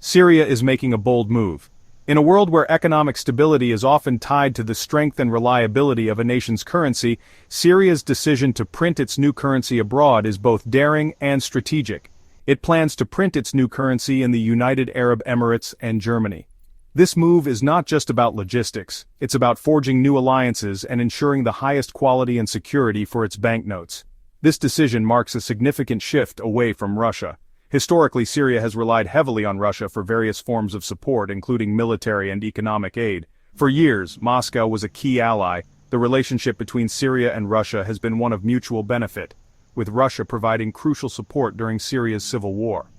Syria is making a bold move. In a world where economic stability is often tied to the strength and reliability of a nation's currency, Syria's decision to print its new currency abroad is both daring and strategic. It plans to print its new currency in the United Arab Emirates and Germany. This move is not just about logistics, it's about forging new alliances and ensuring the highest quality and security for its banknotes. This decision marks a significant shift away from Russia. Historically, Syria has relied heavily on Russia for various forms of support, including military and economic aid. For years, Moscow was a key ally. The relationship between Syria and Russia has been one of mutual benefit, with Russia providing crucial support during Syria's civil war.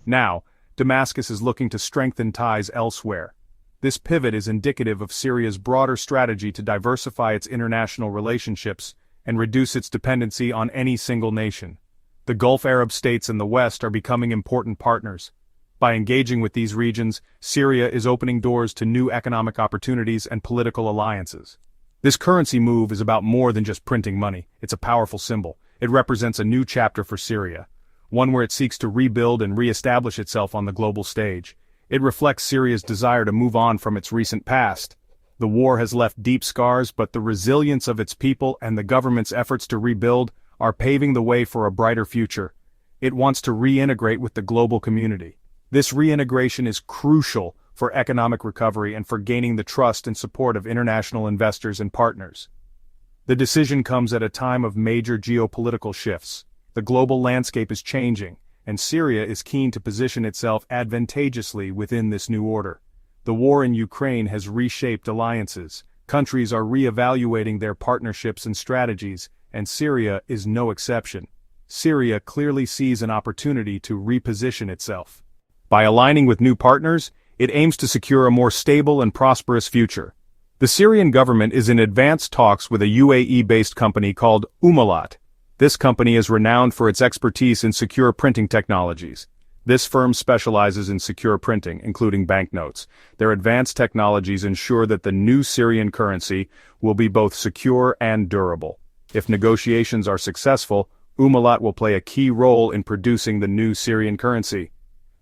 Now, Damascus is looking to strengthen ties elsewhere. This pivot is indicative of Syria's broader strategy to diversify its international relationships and reduce its dependency on any single nation. The Gulf Arab states and the West are becoming important partners. By engaging with these regions, Syria is opening doors to new economic opportunities and political alliances. This currency move is about more than just printing money. It's a powerful symbol. It represents a new chapter for Syria, one where it seeks to rebuild and re-establish itself on the global stage. It reflects Syria's desire to move on from its recent past. The war has left deep scars, but the resilience of its people and the government's efforts to rebuild are paving the way for a brighter future. It wants to reintegrate with the global community. This reintegration is crucial for economic recovery and for gaining the trust and support of international investors and partners. The decision comes at a time of major geopolitical shifts. The global landscape is changing, and Syria is keen to position itself advantageously within this new order. The war in Ukraine has reshaped alliances. Countries are re-evaluating their partnerships and strategies, and Syria is no exception. Syria clearly sees an opportunity to reposition itself. By aligning with new partners, it aims to secure a more stable and prosperous future. The Syrian government is in advanced talks with a UAE-based company called Umalat. This company is renowned for its expertise in secure printing technologies. This firm specializes in secure printing, including banknotes. Their advanced technologies ensure that the new Syrian currency will be both secure and durable. If negotiations are successful, Umalat will play a key role in producing the new Syrian currency.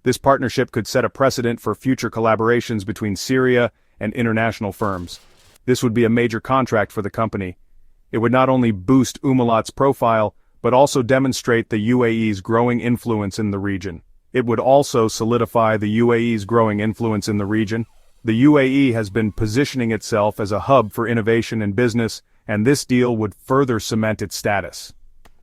This partnership could set a precedent for future collaborations between Syria and international firms. This would be a major contract for the company. It would not only boost Umalat's profile, but also demonstrate the UAE's growing influence in the region. It would also solidify the UAE's growing influence in the region. The UAE has been positioning itself as a hub for innovation and business, and this deal would further cement its status.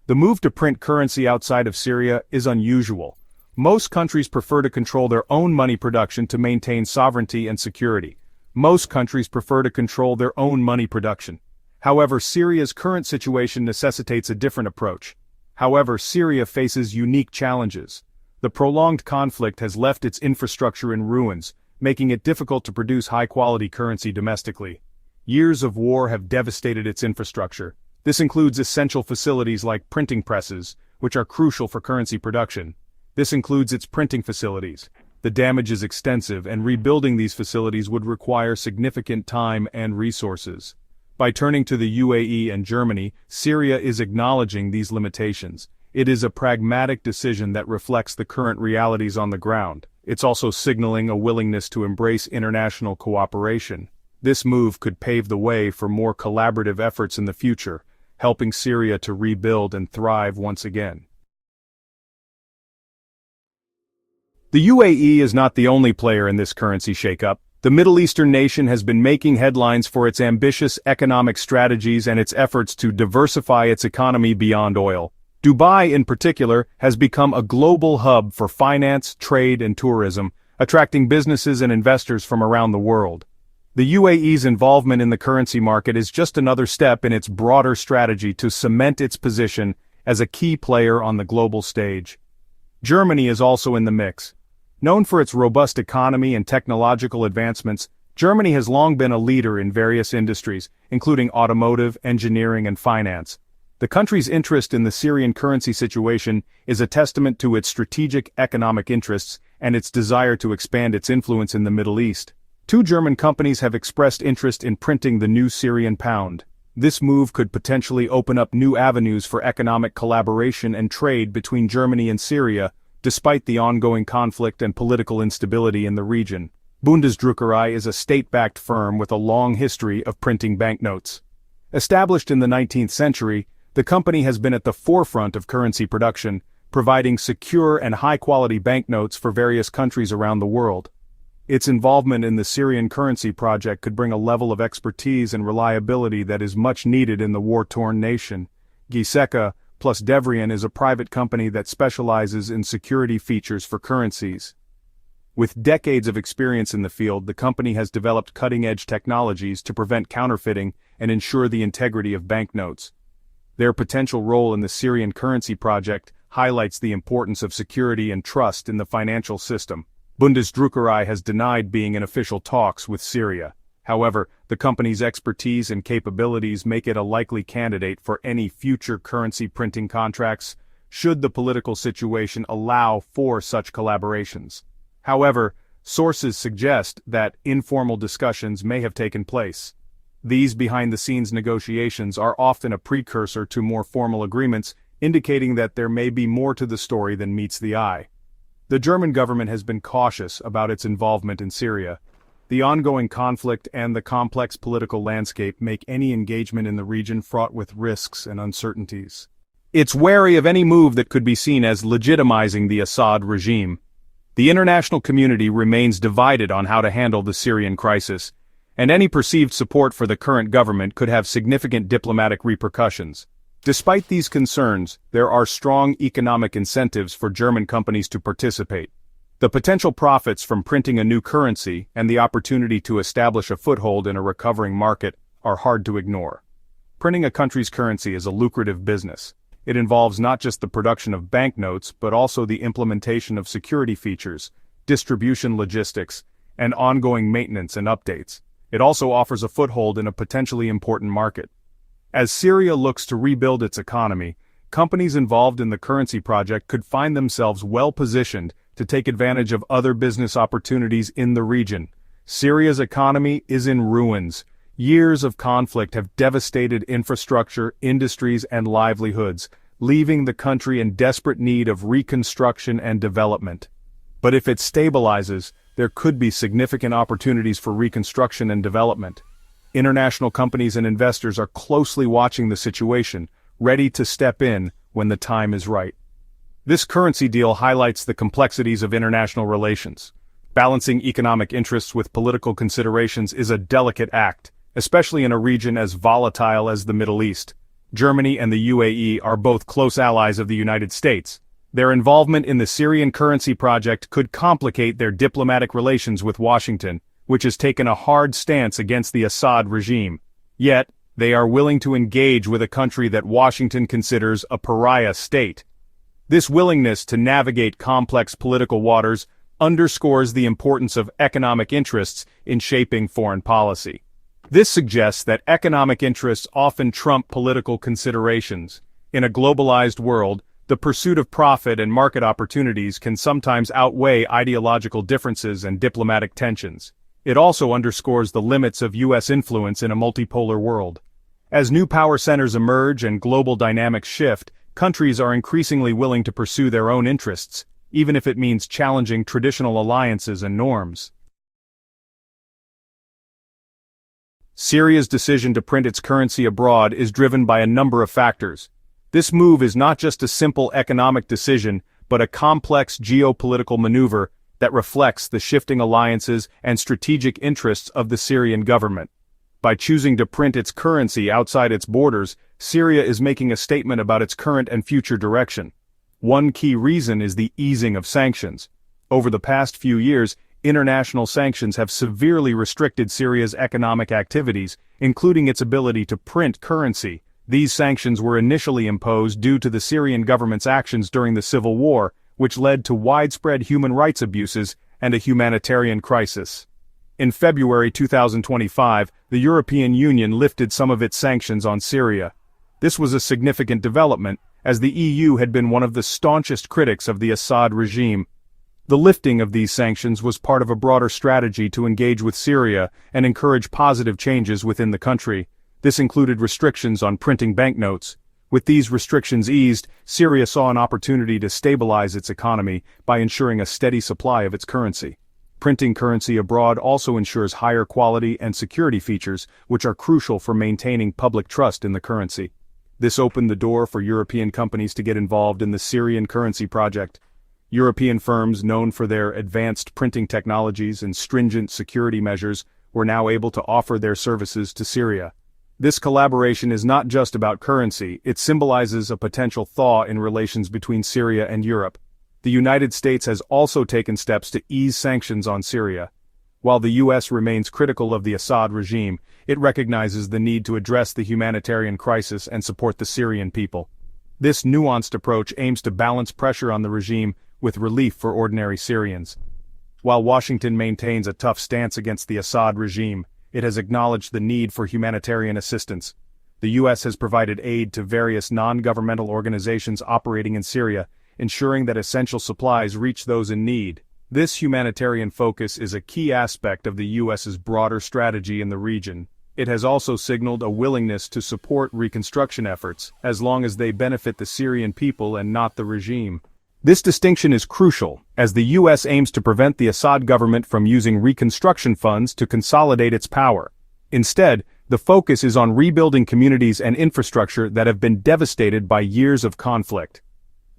The move to print currency outside of Syria is unusual. Most countries prefer to control their own money production to maintain sovereignty and security. Most countries prefer to control their own money production. However, Syria's current situation necessitates a different approach. However, Syria faces unique challenges. The prolonged conflict has left its infrastructure in ruins, making it difficult to produce high-quality currency domestically. Years of war have devastated its infrastructure. This includes essential facilities like printing presses, which are crucial for currency production. This includes its printing facilities. The damage is extensive, and rebuilding these facilities would require significant time and resources. By turning to the UAE and Germany, Syria is acknowledging these limitations. It is a pragmatic decision that reflects the current realities on the ground. It's also signaling a willingness to embrace international cooperation. This move could pave the way for more collaborative efforts in the future, helping Syria to rebuild and thrive once again. The UAE is not the only player in this currency shakeup. The Middle Eastern nation has been making headlines for its ambitious economic strategies and its efforts to diversify its economy beyond oil. Dubai, in particular, has become a global hub for finance, trade, and tourism, attracting businesses and investors from around the world. The UAE's involvement in the currency market is just another step in its broader strategy to cement its position as a key player on the global stage. Germany is also in the mix. Known for its robust economy and technological advancements, Germany has long been a leader in various industries, including automotive, engineering, and finance. The country's interest in the Syrian currency situation is a testament to its strategic economic interests and its desire to expand its influence in the Middle East. Two German companies have expressed interest in printing the new Syrian pound. This move could potentially open up new avenues for economic collaboration and trade between Germany and Syria, Despite the ongoing conflict and political instability in the region, Bundesdruckerei is a state-backed firm with a long history of printing banknotes. Established in the 19th century, the company has been at the forefront of currency production, providing secure and high-quality banknotes for various countries around the world. Its involvement in the Syrian currency project could bring a level of expertise and reliability that is much needed in the war-torn nation. Giseka plus Devrian is a private company that specializes in security features for currencies. With decades of experience in the field, the company has developed cutting-edge technologies to prevent counterfeiting and ensure the integrity of banknotes. Their potential role in the Syrian currency project highlights the importance of security and trust in the financial system. Bundesdruckerei has denied being in official talks with Syria. However, the company's expertise and capabilities make it a likely candidate for any future currency printing contracts, should the political situation allow for such collaborations. However, sources suggest that informal discussions may have taken place. These behind-the-scenes negotiations are often a precursor to more formal agreements, indicating that there may be more to the story than meets the eye. The German government has been cautious about its involvement in Syria. The ongoing conflict and the complex political landscape make any engagement in the region fraught with risks and uncertainties. It's wary of any move that could be seen as legitimizing the Assad regime. The international community remains divided on how to handle the Syrian crisis, and any perceived support for the current government could have significant diplomatic repercussions. Despite these concerns, there are strong economic incentives for German companies to participate. The potential profits from printing a new currency and the opportunity to establish a foothold in a recovering market are hard to ignore. Printing a country's currency is a lucrative business. It involves not just the production of banknotes but also the implementation of security features, distribution logistics, and ongoing maintenance and updates. It also offers a foothold in a potentially important market. As Syria looks to rebuild its economy, companies involved in the currency project could find themselves well-positioned to take advantage of other business opportunities in the region. Syria's economy is in ruins. Years of conflict have devastated infrastructure, industries, and livelihoods, leaving the country in desperate need of reconstruction and development. But if it stabilizes, there could be significant opportunities for reconstruction and development. International companies and investors are closely watching the situation, ready to step in when the time is right. This currency deal highlights the complexities of international relations. Balancing economic interests with political considerations is a delicate act, especially in a region as volatile as the Middle East. Germany and the UAE are both close allies of the United States. Their involvement in the Syrian currency project could complicate their diplomatic relations with Washington, which has taken a hard stance against the Assad regime. Yet, they are willing to engage with a country that Washington considers a pariah state. This willingness to navigate complex political waters underscores the importance of economic interests in shaping foreign policy. This suggests that economic interests often trump political considerations. In a globalized world, the pursuit of profit and market opportunities can sometimes outweigh ideological differences and diplomatic tensions. It also underscores the limits of U.S. influence in a multipolar world. As new power centers emerge and global dynamics shift, countries are increasingly willing to pursue their own interests, even if it means challenging traditional alliances and norms. Syria's decision to print its currency abroad is driven by a number of factors. This move is not just a simple economic decision, but a complex geopolitical maneuver that reflects the shifting alliances and strategic interests of the Syrian government. By choosing to print its currency outside its borders, Syria is making a statement about its current and future direction. One key reason is the easing of sanctions. Over the past few years, international sanctions have severely restricted Syria's economic activities, including its ability to print currency. These sanctions were initially imposed due to the Syrian government's actions during the civil war, which led to widespread human rights abuses and a humanitarian crisis. In February 2025, the European Union lifted some of its sanctions on Syria. This was a significant development, as the EU had been one of the staunchest critics of the Assad regime. The lifting of these sanctions was part of a broader strategy to engage with Syria and encourage positive changes within the country. This included restrictions on printing banknotes, With these restrictions eased, Syria saw an opportunity to stabilize its economy by ensuring a steady supply of its currency. Printing currency abroad also ensures higher quality and security features, which are crucial for maintaining public trust in the currency. This opened the door for European companies to get involved in the Syrian currency project. European firms known for their advanced printing technologies and stringent security measures were now able to offer their services to Syria. This collaboration is not just about currency, it symbolizes a potential thaw in relations between Syria and Europe. The United States has also taken steps to ease sanctions on Syria. While the U.S. remains critical of the Assad regime, it recognizes the need to address the humanitarian crisis and support the Syrian people. This nuanced approach aims to balance pressure on the regime with relief for ordinary Syrians. While Washington maintains a tough stance against the Assad regime, it has acknowledged the need for humanitarian assistance. The U.S. has provided aid to various non-governmental organizations operating in Syria, ensuring that essential supplies reach those in need. This humanitarian focus is a key aspect of the U.S.'s broader strategy in the region. It has also signaled a willingness to support reconstruction efforts, as long as they benefit the Syrian people and not the regime. This distinction is crucial, as the U.S. aims to prevent the Assad government from using reconstruction funds to consolidate its power. Instead, the focus is on rebuilding communities and infrastructure that have been devastated by years of conflict.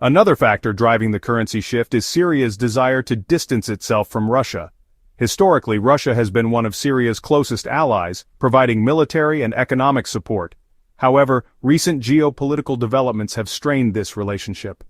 Another factor driving the currency shift is Syria's desire to distance itself from Russia. Historically, Russia has been one of Syria's closest allies, providing military and economic support. However, recent geopolitical developments have strained this relationship.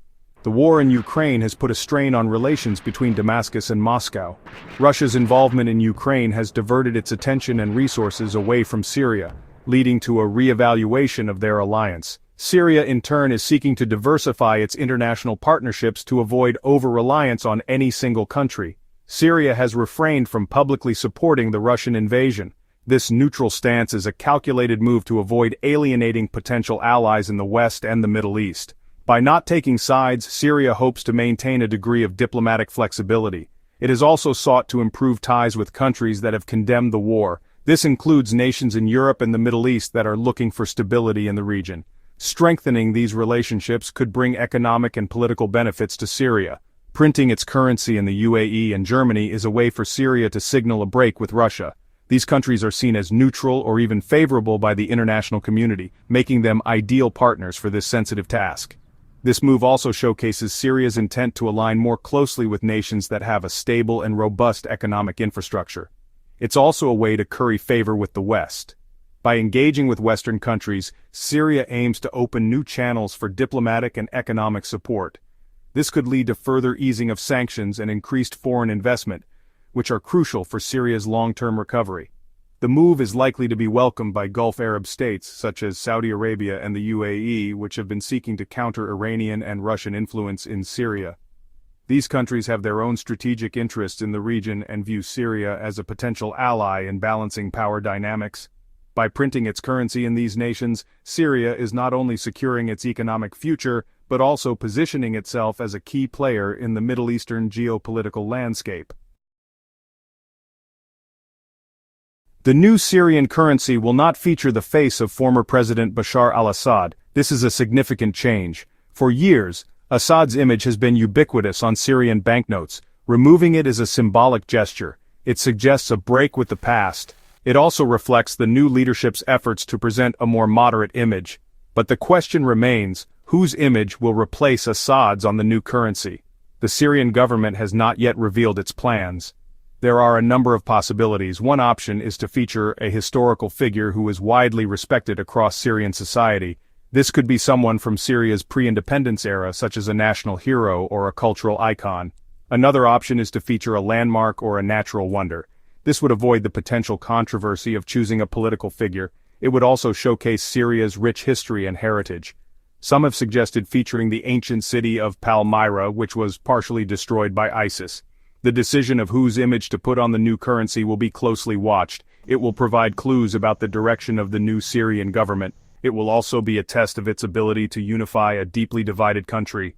The war in Ukraine has put a strain on relations between Damascus and Moscow. Russia's involvement in Ukraine has diverted its attention and resources away from Syria, leading to a re-evaluation of their alliance. Syria in turn is seeking to diversify its international partnerships to avoid over-reliance on any single country. Syria has refrained from publicly supporting the Russian invasion. This neutral stance is a calculated move to avoid alienating potential allies in the West and the Middle East. By not taking sides, Syria hopes to maintain a degree of diplomatic flexibility. It has also sought to improve ties with countries that have condemned the war. This includes nations in Europe and the Middle East that are looking for stability in the region. Strengthening these relationships could bring economic and political benefits to Syria. Printing its currency in the UAE and Germany is a way for Syria to signal a break with Russia. These countries are seen as neutral or even favorable by the international community, making them ideal partners for this sensitive task. This move also showcases Syria's intent to align more closely with nations that have a stable and robust economic infrastructure. It's also a way to curry favor with the West. By engaging with Western countries, Syria aims to open new channels for diplomatic and economic support. This could lead to further easing of sanctions and increased foreign investment, which are crucial for Syria's long-term recovery. The move is likely to be welcomed by Gulf Arab states such as Saudi Arabia and the UAE, which have been seeking to counter Iranian and Russian influence in Syria. These countries have their own strategic interests in the region and view Syria as a potential ally in balancing power dynamics. By printing its currency in these nations, Syria is not only securing its economic future, but also positioning itself as a key player in the Middle Eastern geopolitical landscape. The new Syrian currency will not feature the face of former President Bashar al-Assad. This is a significant change. For years, Assad's image has been ubiquitous on Syrian banknotes. Removing it is a symbolic gesture. It suggests a break with the past. It also reflects the new leadership's efforts to present a more moderate image. But the question remains, whose image will replace Assad's on the new currency? The Syrian government has not yet revealed its plans. There are a number of possibilities. One option is to feature a historical figure who is widely respected across Syrian society. This could be someone from Syria's pre-independence era, such as a national hero or a cultural icon. Another option is to feature a landmark or a natural wonder. This would avoid the potential controversy of choosing a political figure. It would also showcase Syria's rich history and heritage. Some have suggested featuring the ancient city of Palmyra, which was partially destroyed by ISIS. The decision of whose image to put on the new currency will be closely watched. It will provide clues about the direction of the new Syrian government. It will also be a test of its ability to unify a deeply divided country.